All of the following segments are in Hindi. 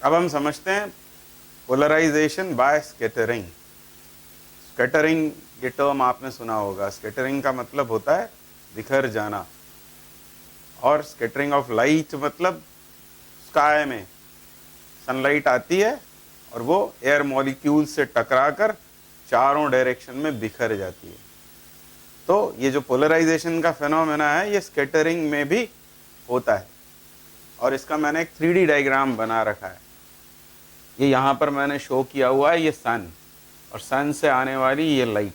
अब हम समझते हैं पोलराइजेशन बाय स्कैटरिंग। स्कैटरिंग ये टर्म आपने सुना होगा। स्कैटरिंग का मतलब होता है बिखर जाना, और स्कैटरिंग ऑफ लाइट मतलब स्काई में सनलाइट आती है और वो एयर मॉलिक्यूल से टकराकर चारों डायरेक्शन में बिखर जाती है। तो ये जो पोलराइजेशन का फेनोमेना है ये स्कैटरिंग में भी होता है, और इसका मैंने एक 3D डायग्राम बना रखा है। ये यहाँ पर मैंने शो किया हुआ है, ये सन और सन से आने वाली ये लाइट।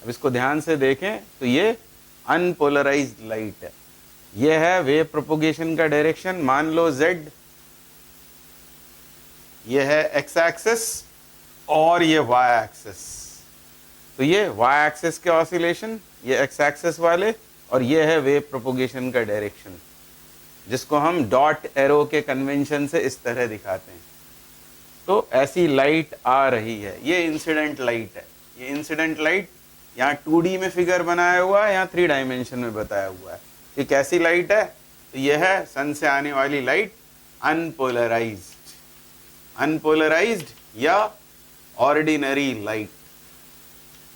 अब इसको ध्यान से देखें तो ये अनपोलराइज्ड लाइट है। ये है वेव प्रोपोगेशन का डायरेक्शन, मान लो z, ये है x एक्सिस और ये y एक्सिस। तो ये y एक्सिस के ऑसिलेशन, ये x एक्सिस वाले, और ये है वेव प्रोपोगेशन का डायरेक्शन, जिसको हम डॉट एरो के कन्वेंशन से इस तरह दिखाते हैं। तो ऐसी लाइट आ रही है, ये इंसिडेंट लाइट है। ये इंसिडेंट लाइट यहाँ 2D में फिगर बनाया हुआ है, यहाँ 3 डायमेंशन में बताया हुआ है। ये कैसी लाइट है? तो ये है सन से आने वाली लाइट, अनपोलराइज्ड। अनपोलराइज्ड या ऑर्डिनरी लाइट,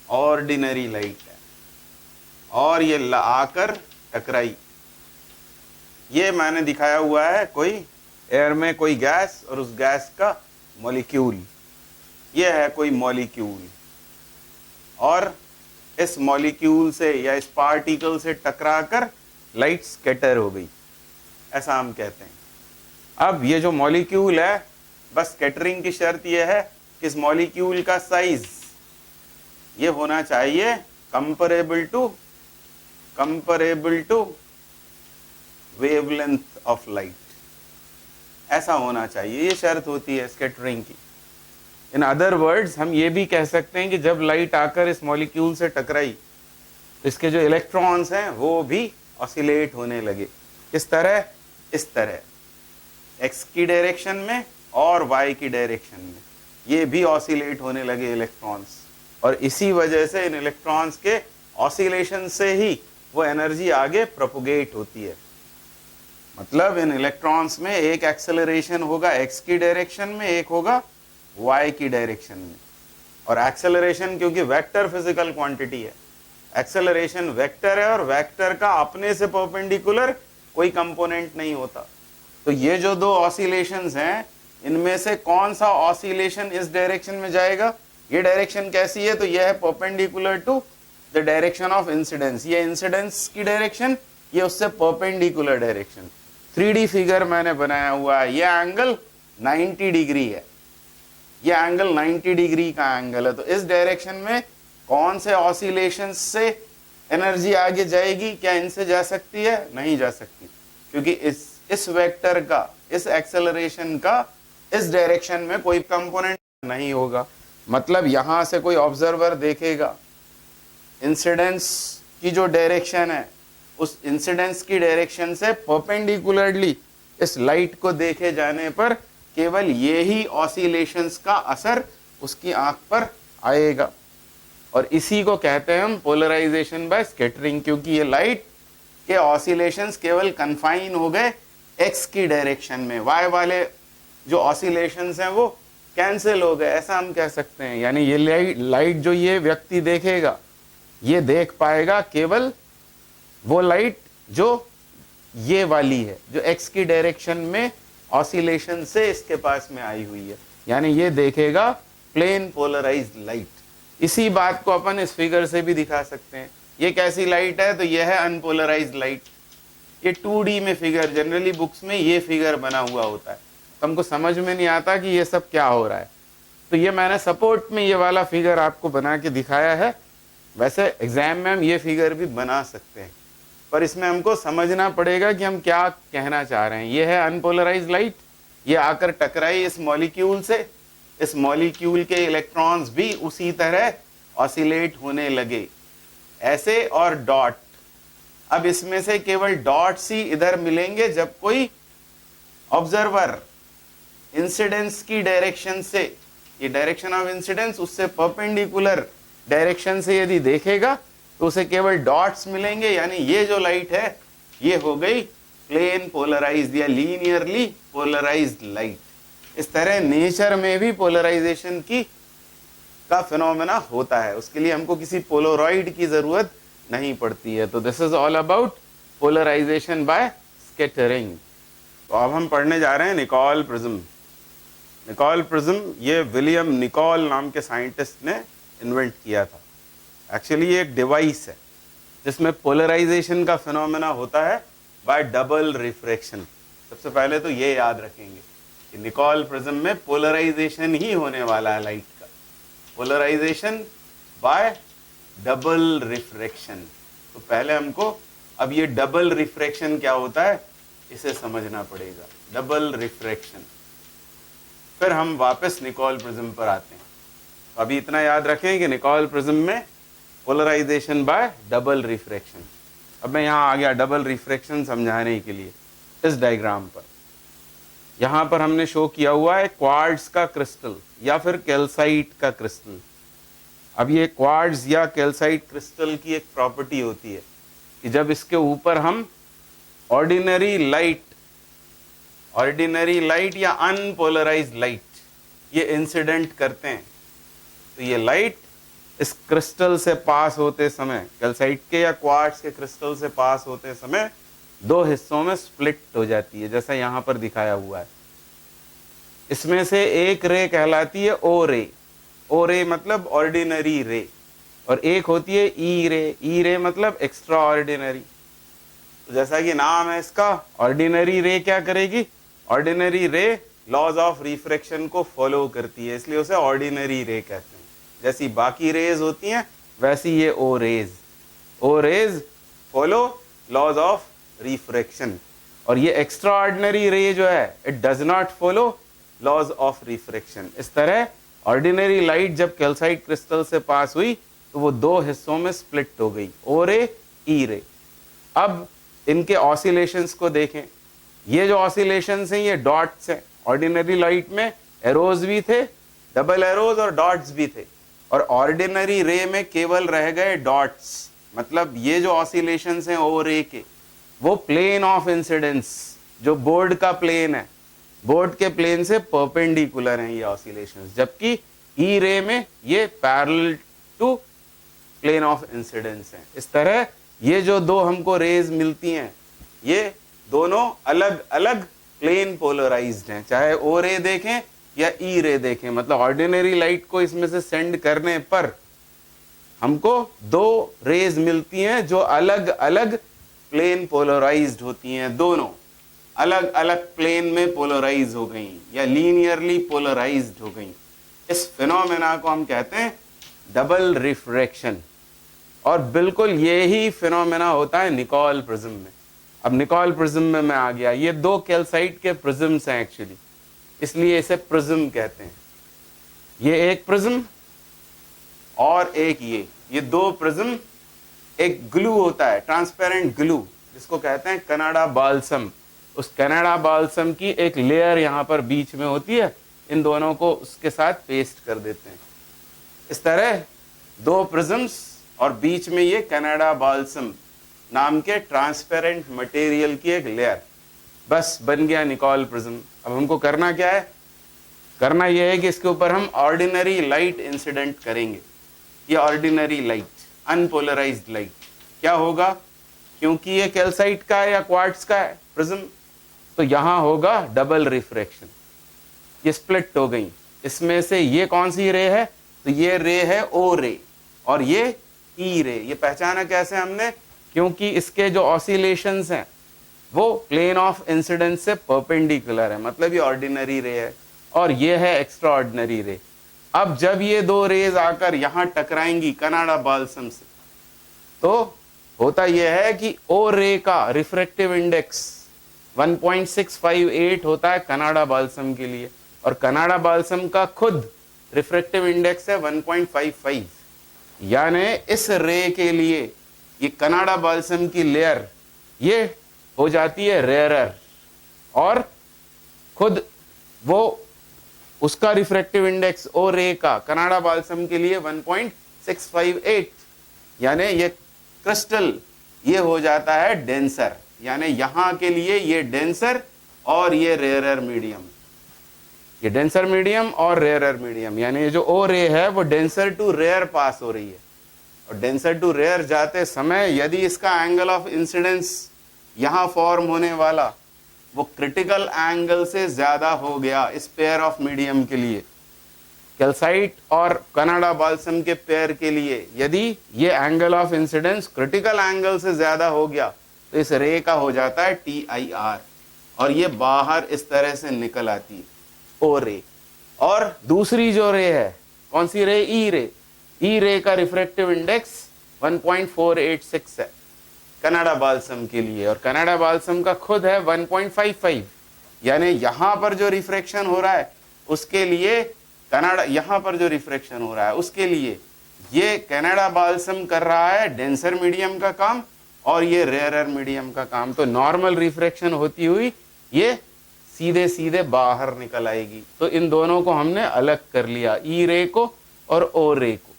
ऑर्डिनरी लाइट है, और ये आकर टकराई। ये मैंने दिखाया हुआ है कोई एयर में कोई गैस और उस गैस का मॉलिक्यूल। ये है कोई मॉलिक्यूल, और इस मॉलिक्यूल से या इस पार्टिकल से टकराकर लाइट स्कैटर हो गई, ऐसा हम कहते हैं। अब ये जो मॉलिक्यूल है, बस स्कैटरिंग की शर्त यह है कि इस मॉलिक्यूल का साइज ये होना चाहिए comparable to wavelength of light, ऐसा होना चाहिए। ये शर्त होती है स्कैटरिंग की। इन अदर वर्ड्स हम ये भी कह सकते हैं कि जब लाइट आकर इस मॉलिक्यूल से टकराई तो इसके जो इलेक्ट्रॉन्स हैं वो भी ऑसिलेट होने लगे। किस तरह? इस तरह, x की डायरेक्शन में और y की डायरेक्शन में ये भी ऑसिलेट होने लगे इलेक्ट्रॉन्स, और इसी वजह से इन इलेक्ट्रॉन्स के ऑसिलेशन से ही वो एनर्जी आगे प्रोपोगेट होती है। मतलब इन इलेक्ट्रॉन्स में एक एक्सेलरेशन होगा x की डायरेक्शन में, एक होगा y की डायरेक्शन में। और एक्सेलरेशन क्योंकि वेक्टर फिजिकल क्वांटिटी है, एक्सेलरेशन वेक्टर है, और वेक्टर का अपने से परपेंडिकुलर कोई कंपोनेंट नहीं होता। तो ये जो दो ऑसिलेशंस हैं, इनमें से कौन सा ऑसिलेशन इस डायरेक्शन में जाएगा? ये डायरेक्शन कैसी है? तो ये है perpendicular to the direction of incidence. ये इंसिडेंस की डायरेक्शन, ये उससे परपेंडिकुलर डायरेक्शन। 3D फिगर मैंने बनाया हुआ है। ये एंगल 90 डिग्री है, ये एंगल 90 डिग्री का एंगल है। तो इस डायरेक्शन में कौन से ऑसिलेशन से एनर्जी आगे जाएगी? क्या इनसे जा सकती है? नहीं जा सकती, क्योंकि इस वेक्टर का, इस एक्सेलरेशन का इस डायरेक्शन में कोई कंपोनेंट नहीं होगा। मतलब यहां से कोई ऑब्जर्वर देखेगा, इंसिडेंस की जो डायरेक्शन है उस इंसिडेंस की डायरेक्शन से परपेंडिकुलरली इस लाइट को देखे जाने पर केवल ये ही ऑसिलेशंस का असर उसकी आंख पर आएगा। और इसी को कहते हैं हम पोलराइजेशन बाय स्कैटरिंग, क्योंकि ये लाइट के ऑसिलेशंस केवल कन्फाइन हो गए एक्स की डायरेक्शन में, वाई वाले जो ऑसिलेशंस हैं वो कैंसिल हो गए, ऐसा हम कह सकते हैं। यानी ये लाइट जो ये व्यक्ति देखेगा, ये देख पाएगा केवल वो लाइट जो ये वाली है, जो एक्स की डायरेक्शन में ऑसिलेशन से इसके पास में आई हुई है। यानी ये देखेगा प्लेन पोलराइज्ड लाइट। इसी बात को अपन इस फिगर से भी दिखा सकते हैं। ये कैसी लाइट है? तो ये है अनपोलराइज्ड लाइट। ये 2D में फिगर, जनरली बुक्स में ये फिगर बना हुआ होता है, तो हमको समझ में नहीं आता कि ये सब क्या हो रहा है। तो ये मैंने सपोर्ट में ये वाला फिगर आपको बना के दिखाया है। वैसे एग्जाम में हम ये फिगर भी बना सकते हैं, पर इसमें हमको समझना पड़ेगा कि हम क्या कहना चाह रहे हैं। ये है अनपोलराइज्ड लाइट, ये आकर टकराई इस मॉलिक्यूल से, इस मॉलिक्यूल के इलेक्ट्रॉन्स भी उसी तरह ऑसिलेट होने लगे, ऐसे। और डॉट, अब इसमें से केवल डॉट्स ही इधर मिलेंगे जब कोई ऑब्जर्वर इंसिडेंस की डायरेक्शन से, ये डायरेक्शन ऑफ इंसिडेंस उससे परपेंडिकुलर डायरेक्शन से यदि देखेगा तो उसे केवल डॉट्स मिलेंगे। यानी ये जो लाइट है ये हो गई प्लेन पोलराइज्ड या लीनियरली पोलराइज्ड लाइट। इस तरह नेचर में भी पोलराइजेशन का फिनोमेना होता है, उसके लिए हमको किसी पोलरॉइड की जरूरत नहीं पड़ती है। तो this is all about polarization by scattering. तो अब हम पढ़ने जा रहे हैं निकोल प्रिज्म। निकोल प्रिज्म ये विलियम निकोल नाम के साइंटिस्ट ने इन्वेंट किया था। एक्चुअली ये एक डिवाइस है जिसमें पोलराइजेशन का फिनोमेना होता है बाय डबल रिफ्रैक्शन। सबसे पहले तो ये याद रखेंगे कि निकोल प्रिज्म में पोलराइजेशन ही होने वाला है लाइट का, पोलराइजेशन बाय डबल रिफ्रैक्शन। तो पहले हमको अब ये डबल रिफ्रैक्शन क्या होता है इसे समझना पड़ेगा, डबल रिफ्रैक्शन। फिर हम वापस निकोल प्रिज्म पर आते हैं। तो अभी इतना याद रखें कि निकोल प्रिज्म में पोलराइजेशन बाय डबल रिफ्रैक्शन। अब मैं यहाँ आ गया डबल रिफ्रैक्शन समझाने के लिए। इस डायग्राम पर यहाँ पर हमने शो किया हुआ है क्वार्ट्ज का क्रिस्टल या फिर कैल्साइट का क्रिस्टल। अब ये क्वार्ट्ज या कैल्साइट क्रिस्टल की एक प्रॉपर्टी होती है कि जब इसके ऊपर हम ऑर्डिनरी लाइट या अनपोलराइज्ड लाइट ये इंसिडेंट करते हैं, तो ये लाइट इस क्रिस्टल से पास होते समय, कैल्साइट के या क्वार्ट्ज के क्रिस्टल से पास होते समय दो हिस्सों में स्प्लिट हो जाती है, जैसा यहां पर दिखाया हुआ है। इसमें से एक रे कहलाती है ओ रे। ओ रे मतलब ऑर्डिनरी रे, और एक होती है ई रे। ई रे मतलब एक्स्ट्रा ऑर्डिनरी। तो जैसा कि नाम है इसका, ऑर्डिनरी रे क्या करेगी? ऑर्डिनरी रे लॉज ऑफ रिफ्रैक्शन को फॉलो करती है, इसलिए उसे ऑर्डिनरी रे कहते हैं। जैसी बाकी रेज होती हैं वैसी ये O rays. O rays follow laws of refraction, और ये एक्स्ट्रा ऑर्डिनरी रे जो है it does not follow laws of refraction. इस तरह ऑर्डिनरी लाइट जब कैल्साइट क्रिस्टल से पास हुई तो वो दो हिस्सों में स्प्लिट हो गई, ओ रे ई रे। अब इनके ऑसिलेशंस को देखें। ये जो ऑसिलेशंस हैं ये डॉट्स हैं। ऑर्डिनरी लाइट में एरोज भी थे, डबल एरोज और डॉट्स भी थे, और ऑर्डिनरी रे में केवल रह गए डॉट्स। मतलब ये जो ऑसिलेशंस हैं ओ रे के, वो प्लेन ऑफ इंसिडेंस, जो बोर्ड का प्लेन है, बोर्ड के प्लेन से परपेंडिकुलर हैं ये ऑसिलेशंस, जबकि ई रे में ये parallel to plane of incidence हैं। इस तरह ये जो दो हमको रेज मिलती हैं ये दोनों अलग अलग प्लेन पोलराइज्ड हैं, चाहे ओ रे देखें या ई रे देखें। मतलब ऑर्डिनरी लाइट को इसमें से सेंड करने पर हमको दो रेज मिलती हैं जो अलग अलग प्लेन पोलराइज्ड होती हैं, दोनों अलग अलग प्लेन में पोलराइज हो गई या लीनियरली पोलराइज्ड हो गई। इस फिनोमेना को हम कहते हैं डबल रिफ्रैक्शन, और बिल्कुल यही फिनोमेना होता है निकोल प्रिज्म में। अब निकोल प्रिज्म में मैं आ गया। ये दो कैल्साइट के प्रिज्म्स हैं एक्चुअली, इसलिए इसे प्रिज्म कहते हैं। ये एक प्रिज्म और एक ये दो प्रिज्म। एक ग्लू होता है, ट्रांसपेरेंट ग्लू, जिसको कहते हैं कनाडा बाल्सम। उस कनाडा बाल्सम की एक लेयर यहाँ पर बीच में होती है, इन दोनों को उसके साथ पेस्ट कर देते हैं। इस तरह दो प्रिज्म्स और बीच में ये कनाडा बाल्सम नाम के ट्रांसपेरेंट मटेरियल की एक लेयर, बस बन गया निकोल प्रिज्म। अब हमको करना क्या है? करना यह है कि इसके ऊपर हम ऑर्डिनरी लाइट इंसिडेंट करेंगे। ये ऑर्डिनरी लाइट, अनपोलराइज्ड लाइट क्या होगा? क्योंकि ये कैल्साइट का है या क्वार्ट्ज का है प्रिज्म, तो यहां होगा डबल रिफ्रैक्शन। ये स्प्लिट हो गई। इसमें से ये कौन सी रे है? तो ये रे है ओ रे और ये ई रे। ये पहचाना कैसे हमने? क्योंकि इसके जो ऑसिलेशंस हैं वो प्लेन ऑफ इंसिडेंस से परपेंडिकुलर है, मतलब ये ऑर्डिनरी रे है और ये है एक्स्ट्रा ऑर्डिनरी रे। अब जब ये दो रेज आकर यहां टकराएंगी कनाडा बाल्सम से, तो होता यह है कि ओ रे का रिफ्रैक्टिव इंडेक्स 1.658 होता है कनाडा बाल्सम के लिए, और कनाडा बाल्सम का खुद रिफ्रैक्टिव इंडेक्स है 1.55। यानी इस रे के लिए ये कनाडा बाल्सम की लेयर ये हो जाती है रेयरर, और खुद वो उसका रिफ्रैक्टिव इंडेक्स ओ रे का कनाडा बाल्सम के लिए 1.658। यानी ये क्रिस्टल ये हो जाता है डेंसर, यानी यहां के लिए ये डेंसर और ये रेयरर मीडियम। ये डेंसर मीडियम और रेयरर मीडियम, यानी ये जो ओ रे है वो डेंसर टू रेयर पास हो रही है, और डेंसर टू रेयर जाते समय यदि इसका एंगल ऑफ इंसिडेंस यहां फॉर्म होने वाला वो क्रिटिकल एंगल से ज्यादा हो गया इस पेयर ऑफ मीडियम के लिए, कैल्साइट और कनाडा बाल्सम के पेयर के लिए, यदि ये angle of incidence critical angle से ज्यादा हो गया तो इस रे का हो जाता है TIR, और ये बाहर इस तरह से निकल आती है ओ रे। और दूसरी जो रे है, कौन सी रे? ई रे। ई रे का रिफ्रैक्टिव इंडेक्स 1.486 है कनाडा बाल्सम के लिए, और कनाडा बाल्सम का खुद है 1.55, यानी यहां पर जो रिफ्रैक्शन हो रहा है उसके लिए कनाडा, यहां पर जो रिफ्रैक्शन हो रहा है उसके लिए ये कनाडा बाल्सम कर रहा है डेंसर मीडियम का काम और ये रेयरर मीडियम का काम। तो नॉर्मल रिफ्रैक्शन होती हुई ये सीधे सीधे बाहर निकल आएगी। तो इन दोनों को हमने अलग कर लिया, ई रे को और ओ रे को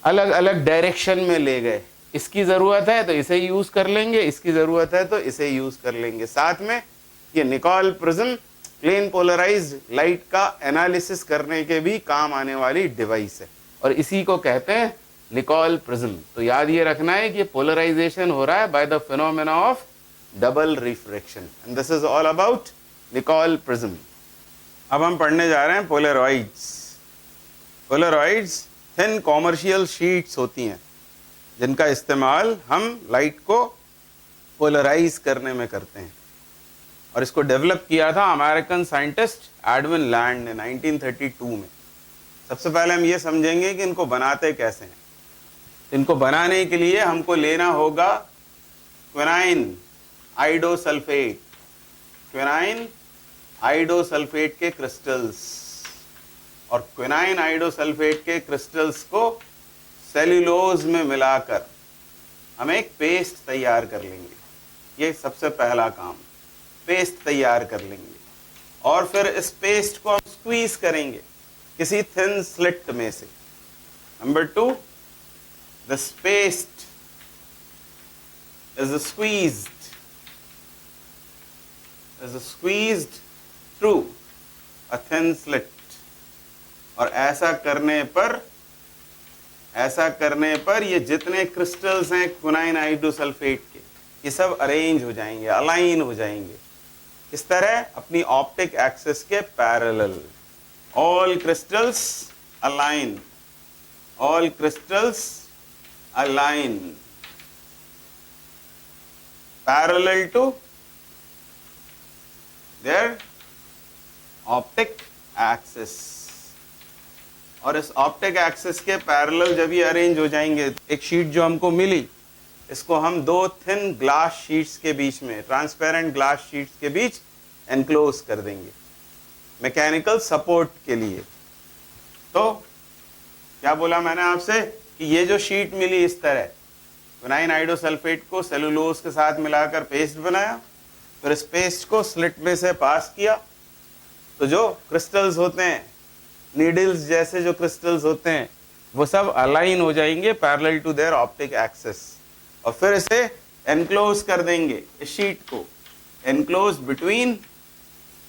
अलग अलग डायरेक्शन में ले गए। इसकी जरूरत है तो इसे यूज कर लेंगे, इसकी जरूरत है तो इसे यूज कर लेंगे। साथ में ये Nicol prism plane polarized light का एनालिसिस करने के भी काम आने वाली डिवाइस है, और इसी को कहते हैं निकोल प्रिज्म। तो याद ये रखना है कि पोलराइजेशन हो रहा है by the phenomena of double refraction, and this is all about Nicol prism. अब हम पढ़ने जा रहे हैं polaroids. Polaroids thin commercial sheets होती हैं जिनका इस्तेमाल हम लाइट को पोलराइज करने में करते हैं, और इसको डेवलप किया था अमेरिकन साइंटिस्ट एडविन लैंड ने 1932 में। सबसे पहले हम ये समझेंगे कि इनको बनाते कैसे हैं। इनको बनाने के लिए हमको लेना होगा क्विनाइन आइडोसल्फेट, क्विनाइन आइडोसल्फेट के क्रिस्टल्स, और क्विनाइन आइडोसल्फेट के क्रिस्टल्स को सेल्यूलोज में मिलाकर हम एक पेस्ट तैयार कर लेंगे। ये सबसे पहला काम, पेस्ट तैयार कर लेंगे, और फिर इस पेस्ट को हम स्क्वीज करेंगे किसी थिन स्लिट में से। Number 2, this paste is squeezed through a thin slit, और ऐसा करने पर ये जितने क्रिस्टल्स हैं क्विनाइन आइडोसल्फेट के, ये सब अरेंज हो जाएंगे, अलाइन हो जाएंगे। इस तरह अपनी ऑप्टिक एक्सिस के parallel. All crystals align, all crystals align parallel to their optic axis, और इस ऑप्टिक एक्सिस के पैरेलल जब ये अरेंज हो जाएंगे, एक शीट जो हमको मिली इसको हम दो थिन ग्लास शीट्स के बीच में, ट्रांसपेरेंट ग्लास शीट्स के बीच एनक्लोज कर देंगे मैकेनिकल सपोर्ट के लिए। तो क्या बोला मैंने आपसे कि ये जो शीट मिली इस तरह, क्विनाइन आइडोसल्फेट को सेलुलोज के साथ मिलाकर पेस्ट बनाया, फिर इस पेस्ट को स्लिट में से पास किया, तो जो क्रिस्टल्स होते हैं, नीडल्स जैसे जो क्रिस्टल्स होते हैं, वो सब अलाइन हो जाएंगे parallel to their optic axis, और फिर इसे एनक्लोज कर देंगे, इस शीट को enclose between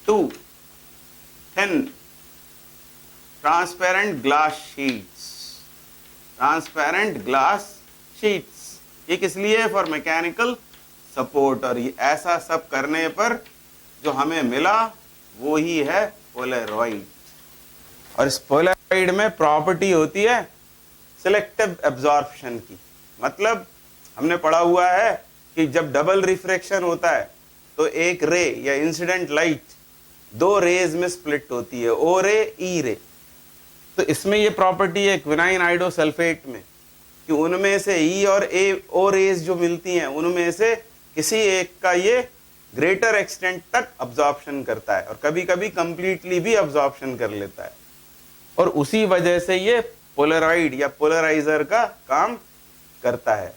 two thin transparent glass sheets, transparent glass sheets. ये किस लिए? For mechanical support. और ये ऐसा सब करने पर जो हमें मिला वो ही है पोलरॉइड। और इस पोलरॉइड में प्रॉपर्टी होती है सिलेक्टिव एब्जॉर्प्शन की। मतलब हमने पढ़ा हुआ है कि जब डबल रिफ्रैक्शन होता है तो एक रे या इंसिडेंट लाइट दो रेज में स्प्लिट होती है, ओ रे ई रे। तो इसमें ये प्रॉपर्टी है क्विनाइन आइडोसल्फेट में कि उनमें से ई और ए ओ रेज जो मिलती हैं उनमें से किसी एक का ये ग्रेटर एक्सटेंट तक अब्जॉर्प्शन करता है और कभी कभी कंप्लीटली भी अब्जॉर्प्शन कर लेता है, और उसी वजह से ये पोलरॉइड या पोलराइजर का काम करता है।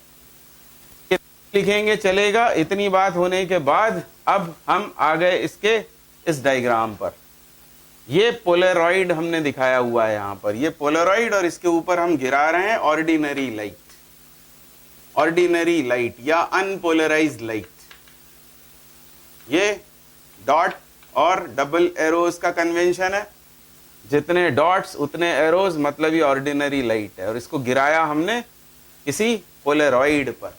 लिखेंगे चलेगा। इतनी बात होने के बाद अब हम आ गए इसके इस डायग्राम पर। ये पोलरॉइड हमने दिखाया हुआ है यहां पर, ये पोलरॉइड, और इसके ऊपर हम गिरा रहे हैं ऑर्डिनरी लाइट, ऑर्डिनरी लाइट या अनपोलराइज्ड लाइट। ये डॉट और डबल एरोज का कन्वेंशन है, जितने डॉट्स उतने एरोज, मतलब ये ऑर्डिनरी लाइट है। और इसको गिराया हमने किसी पोलरॉइड पर,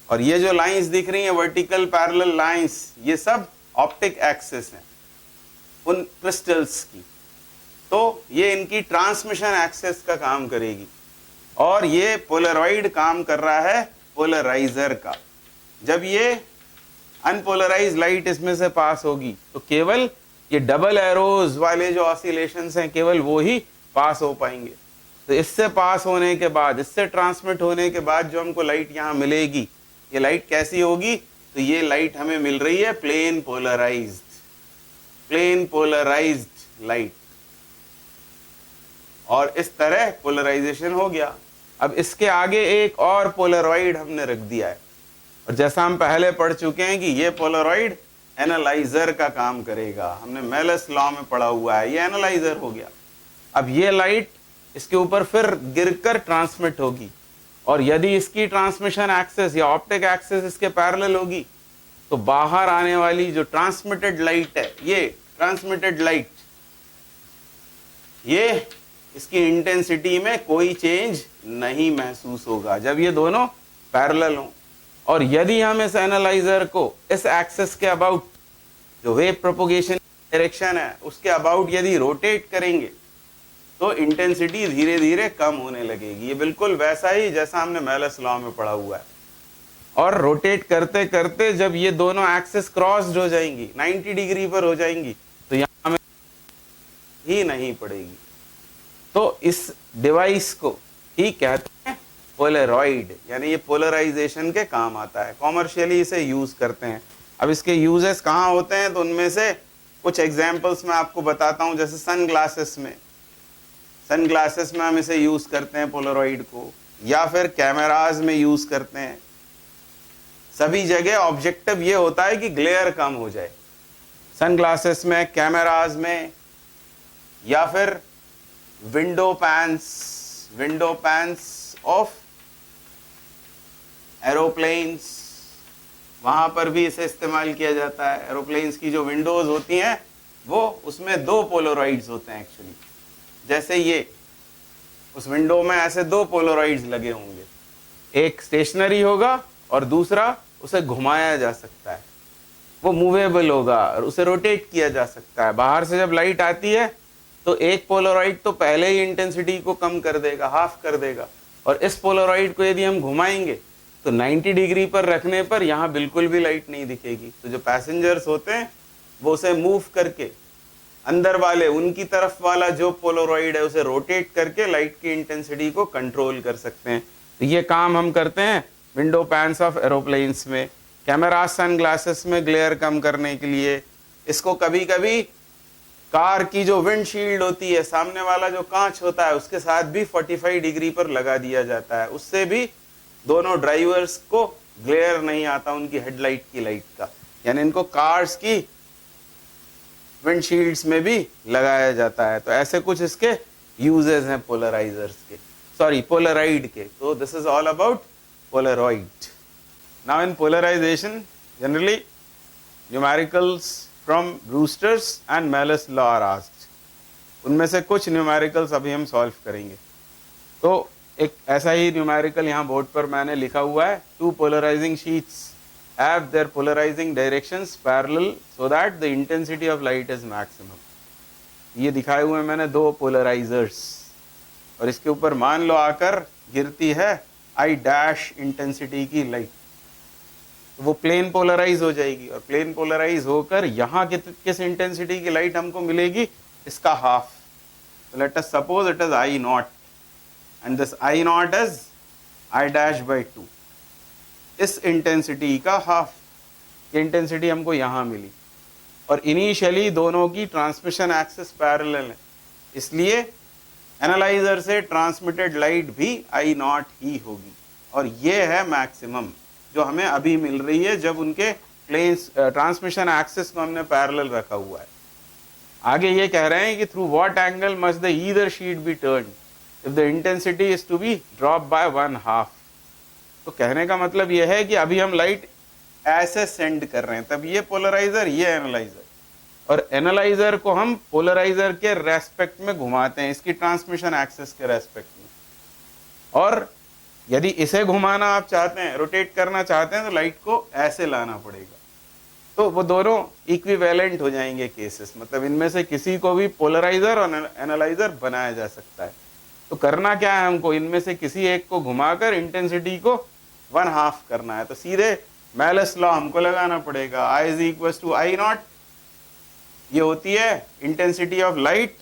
और ये जो लाइंस दिख रही हैं वर्टिकल पैरेलल लाइंस, ये सब ऑप्टिक एक्सिस हैं उन क्रिस्टल्स की। तो ये इनकी ट्रांसमिशन एक्सिस का काम करेगी, और ये पोलरॉइड काम कर रहा है पोलराइजर का। जब ये अनपोलराइज लाइट इसमें से पास होगी तो केवल ये डबल एरोज वाले जो ऑसिलेशंस हैं केवल वो ही पास हो पाएंगे। तो इससे पास होने के बाद, इससे ट्रांसमिट होने के बाद जो हमको लाइट यहाँ मिलेगी, ये लाइट कैसी होगी? तो ये लाइट हमें मिल रही है प्लेन पोलराइज्ड लाइट, और इस तरह पोलराइजेशन हो गया। अब इसके आगे एक और पोलरॉइड हमने रख दिया है, और जैसा हम पहले पढ़ चुके हैं कि ये पोलरॉइड एनालाइजर का काम करेगा। हमने मेलस लॉ में पढ़ा हुआ है, ये एनालाइजर हो गया। अब ये लाइट इसके ऊपर फिर गिरकर ट्रांसमिट होगी, और यदि इसकी ट्रांसमिशन एक्सिस या ऑप्टिक एक्सिस इसके पैरेलल होगी तो बाहर आने वाली जो ट्रांसमिटेड लाइट है, ये ट्रांसमिटेड लाइट, ये इसकी इंटेंसिटी में कोई चेंज नहीं महसूस होगा जब ये दोनों पैरेलल हों। और यदि हम इस एनालाइजर को इस एक्सिस के अबाउट, जो वेव प्रोपोगेशन डायरेक्शन है उसके अबाउट यदि रोटेट करेंगे तो इंटेंसिटी धीरे धीरे कम होने लगेगी। ये बिल्कुल वैसा ही जैसा हमने मेलस लॉ में पढ़ा हुआ है। और रोटेट करते करते जब ये दोनों एक्सिस क्रॉस्ड हो जाएंगी, 90 डिग्री पर हो जाएंगी, तो यहां में ही नहीं पड़ेगी। तो इस डिवाइस को ही कहते हैं पोलरॉइड, यानी ये पोलराइजेशन के काम आता है। कॉमर्शियली इसे यूज करते हैं। अब इसके यूजेस कहाँ होते हैं, तो उनमें से कुछ एग्जांपल्स मैं आपको बताता हूं। जैसे सन ग्लासेस में हम इसे यूज करते हैं पोलरॉइड को, या फिर कैमराज में यूज करते हैं। सभी जगह ऑब्जेक्टिव ये होता है कि ग्लेयर कम हो जाए। सन ग्लासेस में, कैमराज में, या फिर विंडो पैन्स ऑफ एरोप्लेन्स, वहां पर भी इसे इस्तेमाल किया जाता है। एरोप्लेन्स की जो विंडोज होती हैं वो, उसमें दो पोलरॉइड्स होते हैं एक्चुअली। जैसे ये उस विंडो में ऐसे दो पोलरॉइड्स लगे होंगे, एक स्टेशनरी होगा और दूसरा उसे घुमाया जा सकता है, वो मूवेबल होगा और उसे रोटेट किया जा सकता है। बाहर से जब लाइट आती है तो एक पोलरॉइड तो पहले ही इंटेंसिटी को कम कर देगा, हाफ कर देगा, और इस पोलरॉइड को यदि हम घुमाएंगे तो 90 डिग्री पर रखने पर यहाँ बिल्कुल भी लाइट नहीं दिखेगी। तो जो पैसेंजर्स होते हैं वो उसे मूव करके अंदर वाले, उनकी तरफ वाला जो पोलरॉइड है उसे रोटेट करके लाइट की इंटेंसिटी को कंट्रोल कर सकते हैं। तो ये काम हम करते हैं विंडो पैन्स ऑफ एरोप्लेन्स में, कैमरा सन ग्लासेस में ग्लेयर कम करने के लिए। इसको कभी कभी कार की जो विंडशील्ड होती है, सामने वाला जो कांच होता है, उसके साथ भी 45 डिग्री पर लगा दिया जाता है। उससे भी दोनों ड्राइवर्स को ग्लेयर नहीं आता उनकी हेडलाइट की लाइट का, यानी इनको कार्स की विंडशील्ड्स में भी लगाया जाता है। तो ऐसे कुछ इसके यूजेस हैं पोलराइजर्स के, सॉरी पोलराइड के। तो this is all about polaroid. Now in polarisation generally numericals from Brewster's and Malus law are asked. उनमें से कुछ न्यूमेरिकल्स अभी हम सॉल्व करेंगे। तो एक ऐसा ही न्यूमेरिकल यहाँ बोर्ड पर मैंने लिखा हुआ है, two polarizing sheets have their polarizing directions parallel so that the intensity of light is maximum। ये दिखाए हुए मैंने दो पोलराइजर्स, और इसके ऊपर मान लो आकर गिरती है I डैश इंटेंसिटी की लाइट, तो वो प्लेन पोलराइज हो जाएगी, और प्लेन पोलराइज होकर यहाँ किस इंटेंसिटी की लाइट हमको मिलेगी, इसका हाफ। तो let us suppose it is I not and this I not is I dash by 2। इस इंटेंसिटी का हाफ इंटेंसिटी हमको यहां मिली, और इनिशियली दोनों की ट्रांसमिशन एक्सिस पैरेलल है, इसलिए एनालाइजर से ट्रांसमिटेड लाइट भी I नॉट ही होगी। और ये है मैक्सिमम जो हमें अभी मिल रही है जब उनके प्लेन्स ट्रांसमिशन एक्सिस को हमने पैरेलल रखा हुआ है। आगे ये कह रहे हैं कि through what angle must the either sheet be turned if the intensity is to be drop by 1/2। तो कहने का मतलब यह है कि अभी हम लाइट ऐसे सेंड कर रहे हैं, तब ये पोलराइजर, ये एनालाइजर, और एनालाइजर को हम पोलराइजर के रेस्पेक्ट में घुमाते हैं, इसकी ट्रांसमिशन एक्सिस के रेस्पेक्ट में। और यदि इसे घुमाना आप चाहते हैं, रोटेट करना चाहते हैं, तो लाइट को ऐसे लाना पड़ेगा। तो वो दोनों इक्विवेलेंट हो जाएंगे केसेस, मतलब इनमें से किसी को भी पोलराइजर और एनालाइजर बनाया जा सकता है। तो करना क्या है हमको, इनमें से किसी एक को घुमाकर इंटेंसिटी को 1/2 करना है। तो सीधे मेलस लॉ हमको लगाना पड़ेगा, I is equal to I not, ये होती है intensity of light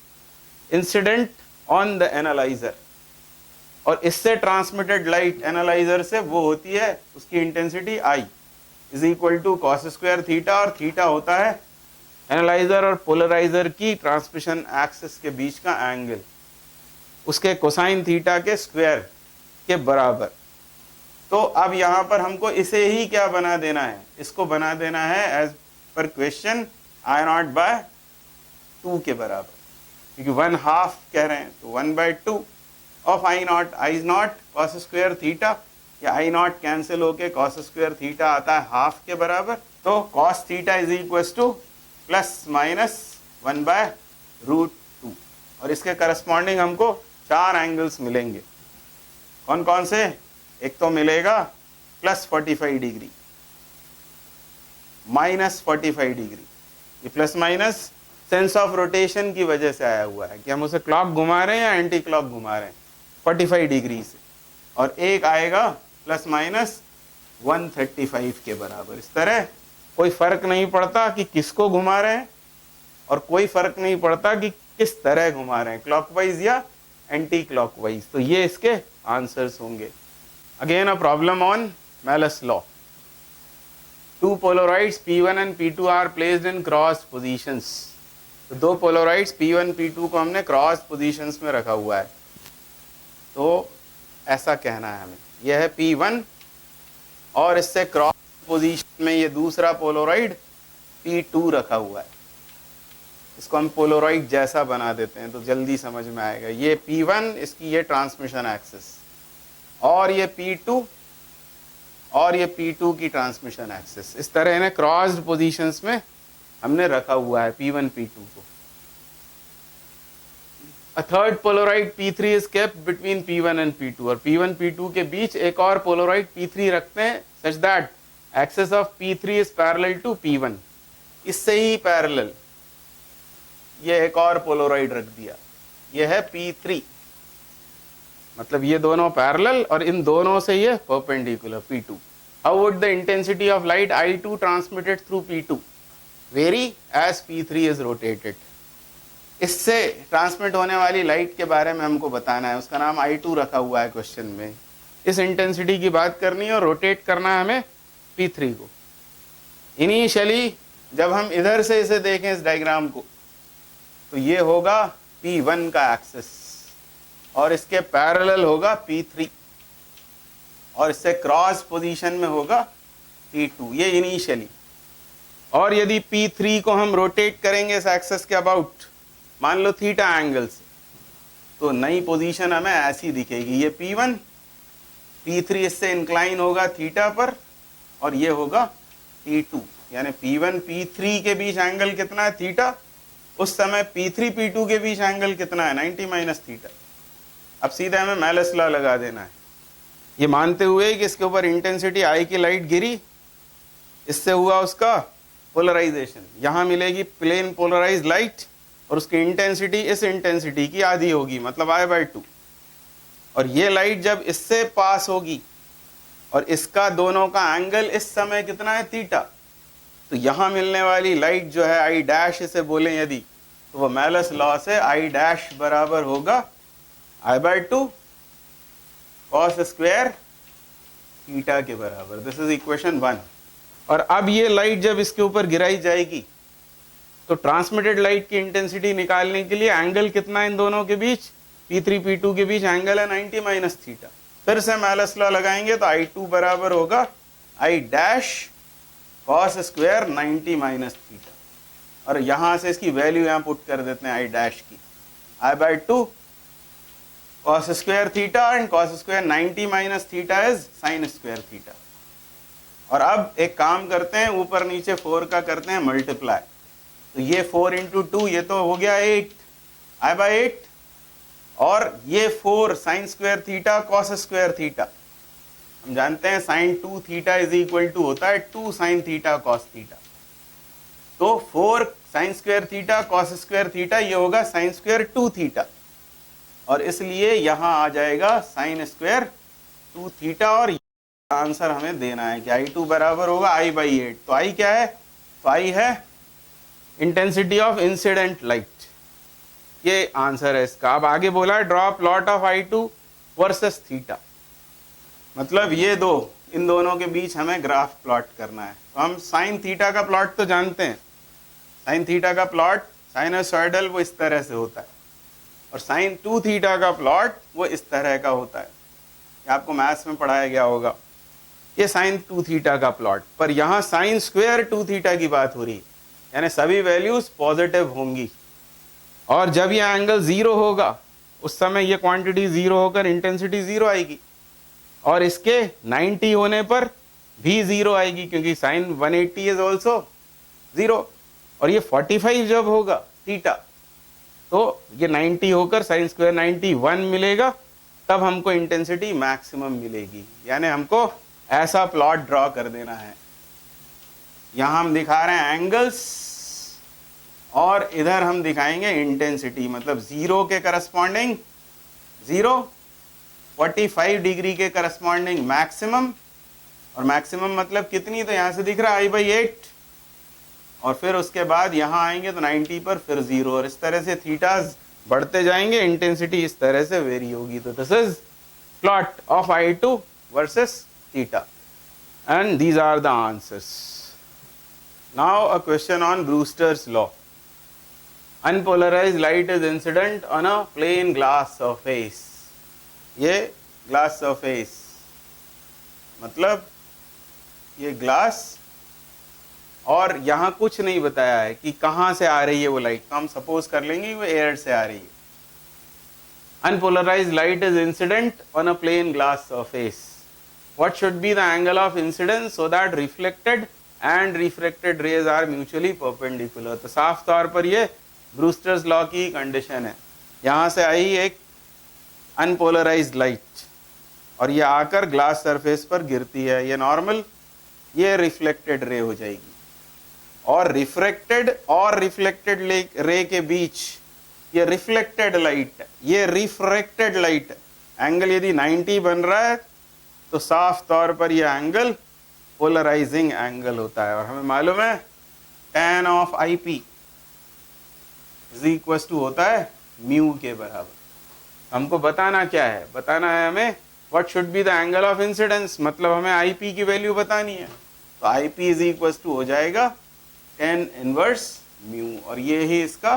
incident on the analyser, और इससे ट्रांसमिटेड लाइट एनालाइजर से वो होती है उसकी intensity I is equal to cos square theta, और थीटा होता है एनालाइजर और पोलराइजर की ट्रांसमिशन एक्सिस के बीच का एंगल, उसके कोसाइन थीटा के स्क्वायर के बराबर। तो अब यहां पर हमको इसे ही क्या बना देना है, इसको बना देना है एज पर क्वेश्चन I0/2 के बराबर, क्योंकि 1/2 कह रहे हैं, तो 1/2 of I0, I0 cos square theta, या I0 कैंसिल होके कॉस स्क्वायर थीटा आता है 1/2 के बराबर। तो cos theta is equal to ±1/√2, और इसके करस्पॉन्डिंग हमको 4 एंगल्स मिलेंगे। कौन कौन से, एक तो मिलेगा +45 डिग्री, -45 डिग्री, ये plus minus sense of rotation की वजह से आया हुआ है कि हम उसे क्लॉक घुमा रहे हैं या एंटी क्लॉक घुमा रहे हैं 45 डिग्री से, और एक आएगा +-135 के बराबर। इस तरह कोई फर्क नहीं पड़ता कि किसको घुमा रहे हैं, और कोई फर्क नहीं पड़ता कि किस तरह घुमा रहे हैं, क्लॉकवाइज या एंटी क्लॉकवाइज। तो ये इसके आंसर्स होंगे। Again a problem on Malus law. Two Polaroids P1 and P2 are placed in cross positions. तो दो Polaroids P1 P2 को हमने क्रॉस पोजीशंस में रखा हुआ है। तो ऐसा कहना है हमें, यह है P1 और इससे क्रॉस पोजीशन में ये दूसरा पोलोराइड P2 रखा हुआ है। इसको हम पोलोराइड जैसा बना देते हैं तो जल्दी समझ में आएगा। ये P1, इसकी ये ट्रांसमिशन एक्सिस, और ये P2 और ये P2 की ट्रांसमिशन एक्सिस। इस तरह इन्हें क्रॉस्ड पोजीशंस में हमने रखा हुआ है P1 P2 को। A third polaroid P3 is kept between P1 and P2, और P1 P2 के बीच एक और पोलोराइड P3 रखते हैं such that axis of P3 is parallel to P1। इससे ही पैरेलल ये एक और पोलोराइड रख दिया, ये है P3, मतलब ये दोनों पैरेलल और इन दोनों से ये perpendicular P2। How would the intensity of light I2 transmitted through P2 vary as P3 is rotated? इससे ट्रांसमिट होने वाली लाइट के बारे में हमको बताना है, उसका नाम I2 रखा हुआ है क्वेश्चन में। इस इंटेंसिटी की बात करनी है और रोटेट करना है हमें P3 को। इनिशियली जब हम इधर से इसे देखें इस डायग्राम को, तो ये होगा P1 का एक्सिस और इसके पैरेलल होगा P3 और इससे क्रॉस पोजीशन में होगा P2, ये इनिशियली। और यदि P3 को हम रोटेट करेंगे इस एक्सिस के अबाउट, मान लो थीटा एंगल से, तो नई पोजीशन हमें ऐसी दिखेगी। ये P1, P3 इससे इंक्लाइन होगा थीटा पर और ये होगा P2, यानी P1 P3 के बीच एंगल कितना है, थीटा। उस समय P3 P2 के बीच एंगल कितना है, 90 माइनस थीटा। अब सीधे हमें मेलस लॉ लगा देना है, ये मानते हुए कि इसके ऊपर इंटेंसिटी I की लाइट गिरी, इससे हुआ उसका पोलराइजेशन। यहां मिलेगी प्लेन पोलराइज लाइट और उसकी इंटेंसिटी इस इंटेंसिटी की आधी होगी, मतलब I/2। और ये लाइट जब इससे पास होगी और इसका दोनों का एंगल इस समय कितना है, थीटा, तो यहां मिलने वाली लाइट जो है I' इसे बोले यदि, तो वो मेलस लॉ से I' बराबर होगा I/2 कॉस स्क्वायर थीटा के बराबर। This is equation 1। और अब ये लाइट जब इसके ऊपर गिराई जाएगी तो ट्रांसमिटेड लाइट की इंटेंसिटी निकालने के लिए एंगल कितना है इन दोनों के बीच, P3 P2 के बीच एंगल है 90 माइनस थीटा। फिर से मेलस लॉ लगाएंगे तो I2 बराबर होगा I' cos square 90 minus theta, और यहां से इसकी वैल्यू यहां पुट कर देते हैं I' की, I/2 cos square theta and cos square 90 minus theta is sin square theta। और अब एक काम करते हैं, ऊपर नीचे 4 का करते हैं मल्टीप्लाई। तो ये 4 इंटू 2 ये तो हो गया 8 I/8, और ये 4 sine square theta cos square theta, हम जानते हैं sine 2 theta is equal to होता है 2 साइन थीटा कॉस थीटा, तो 4 sine square theta cos square theta ये होगा साइन स्क्वायर 2 थीटा, और इसलिए यहां आ जाएगा साइन स्क्वायर 2 थीटा, और आंसर हमें देना है कि I2 बराबर होगा I/8। तो I क्या है? तो I है इंटेंसिटी ऑफ इंसिडेंट लाइट, ये आंसर है इसका। अब आगे बोला है draw plot of I2 versus theta, मतलब ये दो, इन दोनों के बीच हमें ग्राफ प्लॉट करना है। तो हम साइन थीटा का प्लॉट तो जानते हैं, साइन थीटा का प्लॉट साइनोसॉइडल वो इस तरह से होता है, और साइन 2 थीटा का प्लॉट वो इस तरह का होता है, ये आपको मैथ्स में पढ़ाया गया होगा, ये साइन 2 थीटा का प्लॉट। पर यहाँ साइन स्क्वायर 2 थीटा की बात हो रही है, यानी सभी वैल्यूज पॉजिटिव होंगी, और जब ये एंगल 0 होगा उस समय ये क्वांटिटी 0 होकर इंटेंसिटी 0 आएगी, और इसके 90 होने पर भी 0 आएगी, क्योंकि साइन 180 इज ऑल्सो 0, और ये 45 जब होगा थीटा तो ये 90 होकर साइन स्क्वायर 91 मिलेगा, तब हमको इंटेंसिटी मैक्सिमम मिलेगी। यानी हमको ऐसा प्लॉट ड्रॉ कर देना है, यहां हम दिखा रहे हैं एंगल्स और इधर हम दिखाएंगे इंटेंसिटी, मतलब 0 के करस्पॉन्डिंग 0, 45 डिग्री के करस्पॉन्डिंग मैक्सिमम, और मैक्सिमम मतलब कितनी, तो यहां से दिख रहा है I/8, और फिर उसके बाद यहां आएंगे तो 90 पर फिर 0, और इस तरह से थीटास बढ़ते जाएंगे, इंटेंसिटी इस तरह से वेरी होगी। तो this is plot of I2 versus theta, and these are the answers. Now a question on Brewster's law. Unpolarized light is incident on a plain glass surface. ये ग्लास सरफेस मतलब ये ग्लास, और यहाँ कुछ नहीं बताया है कि कहाँ से आ रही है वो लाइट, तो हम सपोज कर लेंगे वो एयर से आ रही है। Unpolarized light is incident on a plain glass surface. What should be the angle of incidence so that reflected and refracted rays are mutually perpendicular? तो साफ तौर पर ये ब्रूस्टर्स लॉ की कंडीशन है, यहाँ से आई एक अनपोलराइज्ड लाइट और ये आकर ग्लास सरफेस पर गिरती है, ये नॉर्मल, ये रिफ्लेक्टेड रे हो जाएगी, और रिफ्रैक्टेड और रिफ्लेक्टेड रे के बीच ये रिफ्लेक्टेड लाइट, ये रिफ्रैक्टेड लाइट, एंगल यदि 90 बन रहा है तो साफ तौर पर ये एंगल पोलराइजिंग एंगल होता है, और हमें मालूम है tan of IP is equal to होता है म्यू के बराबर। हमको बताना क्या है, बताना है हमें what should be the angle of incidence, मतलब हमें IP की वैल्यू बतानी है, तो IP इज इक्वल टू हो जाएगा tan इनवर्स म्यू, और ये ही इसका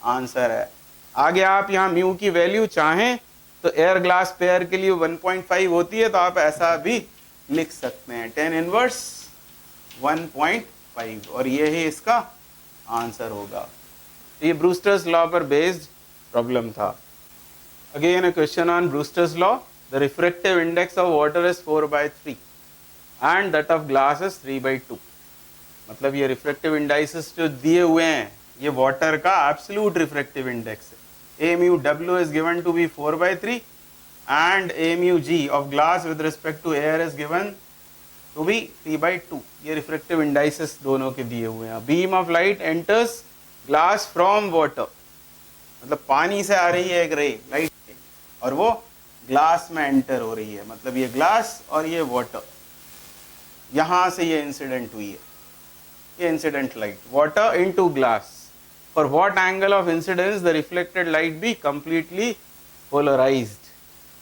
आंसर है। आगे आप यहाँ म्यू की वैल्यू चाहें तो एयर ग्लास पेयर के लिए 1.5 होती है, तो आप ऐसा भी लिख सकते हैं tan इनवर्स 1.5, और ये ही इसका आंसर होगा। ये ब्रूस्टर्स लॉ पर बेस्ड प्रॉब्लम था। Again a question on Brewster's law, the refractive index of water is 4/3 and that of glass is 3/2। मतलब ये रिफ्रैक्टिव इंडाइसेस जो दिए हुए हैं ये वाटर का एब्सोल्यूट रिफ्रैक्टिव इंडेक्स है। A mu W is given to be 4/3 and A mu G of glass with respect to air is given to be 3/2। ये रिफ्रैक्टिव इंडाइसेस दोनों के दिए हुए हैं। Beam of light enters glass from water, मतलब पानी से आ रही है एक रे लाइट और वो ग्लास में एंटर हो रही है, मतलब ये ग्लास और ये वाटर, यहां से ये इंसिडेंट हुई है, ये incident light water into glass. For what angle of incidence the reflected light be completely polarized?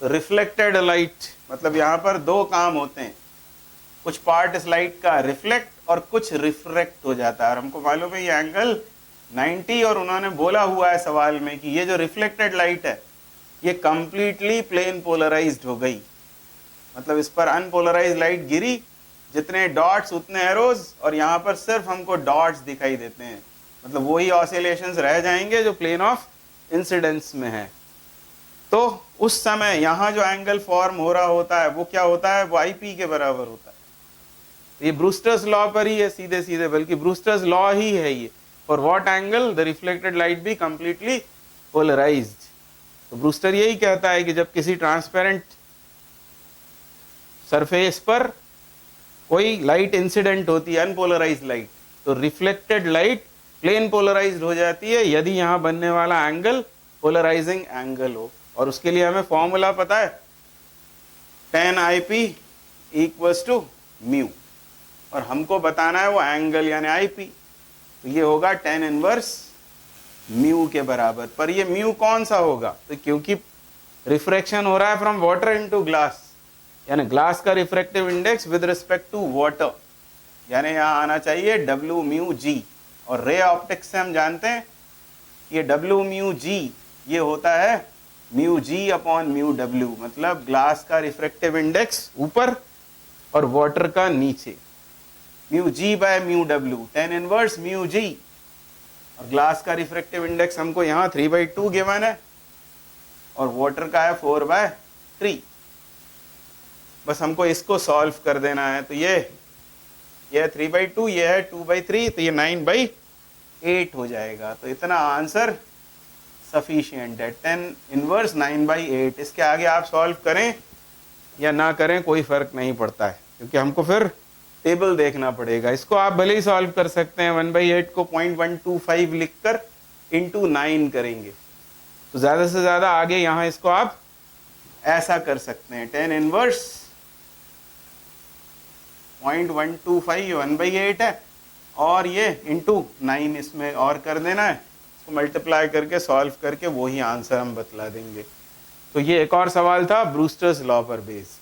Reflected light मतलब यहाँ पर दो काम होते हैं, कुछ पार्ट इस लाइट का रिफ्लेक्ट और कुछ रिफ्रैक्ट हो जाता है, और हमको मालूम है ये एंगल 90, और उन्होंने बोला हुआ है सवाल में कि ये जो रिफ्लेक्टेड लाइट है ये completely प्लेन पोलराइज्ड हो गई, मतलब इस पर अनपोलराइज्ड लाइट गिरी, जितने डॉट्स उतने एरोज, और यहाँ पर सिर्फ हमको डॉट्स दिखाई देते हैं, मतलब वही ऑसिलेशंस रह जाएंगे जो प्लेन ऑफ इंसिडेंस में है। तो उस समय यहाँ जो एंगल फॉर्म हो रहा होता है वो क्या होता है, वो IP के बराबर होता है। तो ये ब्रूस्टर्स लॉ पर ही है सीधे सीधे, बल्कि ब्रूस्टर्स लॉ ही है ये, for what angle the reflected light be completely polarized. तो ब्रूस्टर यही कहता है कि जब किसी ट्रांसपेरेंट सरफेस पर कोई लाइट इंसिडेंट होती है, अनपोलराइज्ड लाइट, तो रिफ्लेक्टेड लाइट प्लेन पोलराइज्ड हो जाती है यदि यहां बनने वाला एंगल पोलराइजिंग एंगल हो। और उसके लिए हमें फॉर्मूला पता है, tan IP equals to mu, और हमको बताना है वो एंगल यानी IP, तो ये होगा tan इनवर्स म्यू के बराबर। पर ये म्यू कौन सा होगा, तो क्योंकि रिफ्रैक्शन हो रहा है फ्रॉम वाटर इनटू ग्लास, यानी ग्लास का refractive index with respect to water, यानी यहां आना चाहिए W म्यू G। और रे ऑप्टिक्स से हम जानते हैं ये W म्यू G ये होता है mu G upon mu W, मतलब ग्लास का रिफ्रैक्टिव इंडेक्स ऊपर और वाटर का नीचे, mu G by mu W, tan inverse mu G। और ग्लास का रिफ्रैक्टिव इंडेक्स हमको यहाँ 3/2 गिवन है और वाटर का है 4/3। बस हमको इसको सॉल्व कर देना है। तो ये 3/2, ये है 2/3, तो ये 9/8 हो जाएगा। तो इतना आंसर सफिशिएंट है, 10 इनवर्स 9/8। इसके आगे आप सॉल्व करें या ना करें कोई फर्क नहीं पड़ता है, क्योंकि हमको फिर टेबल देखना पड़ेगा। इसको आप भले ही सॉल्व कर सकते हैं, 1/8 को 0.125 लिखकर इंटू 9 करेंगे, तो ज्यादा से ज्यादा आगे यहाँ इसको आप ऐसा कर सकते हैं, 10 इनवर्स 0.125 1/8 है, और ये इंटू 9 इसमें और कर देना है, इसको मल्टीप्लाई करके सॉल्व करके वही आंसर हम बतला देंगे। तो ये एक और सवाल था ब्रूस्टर्स लॉ पर बेस्ड।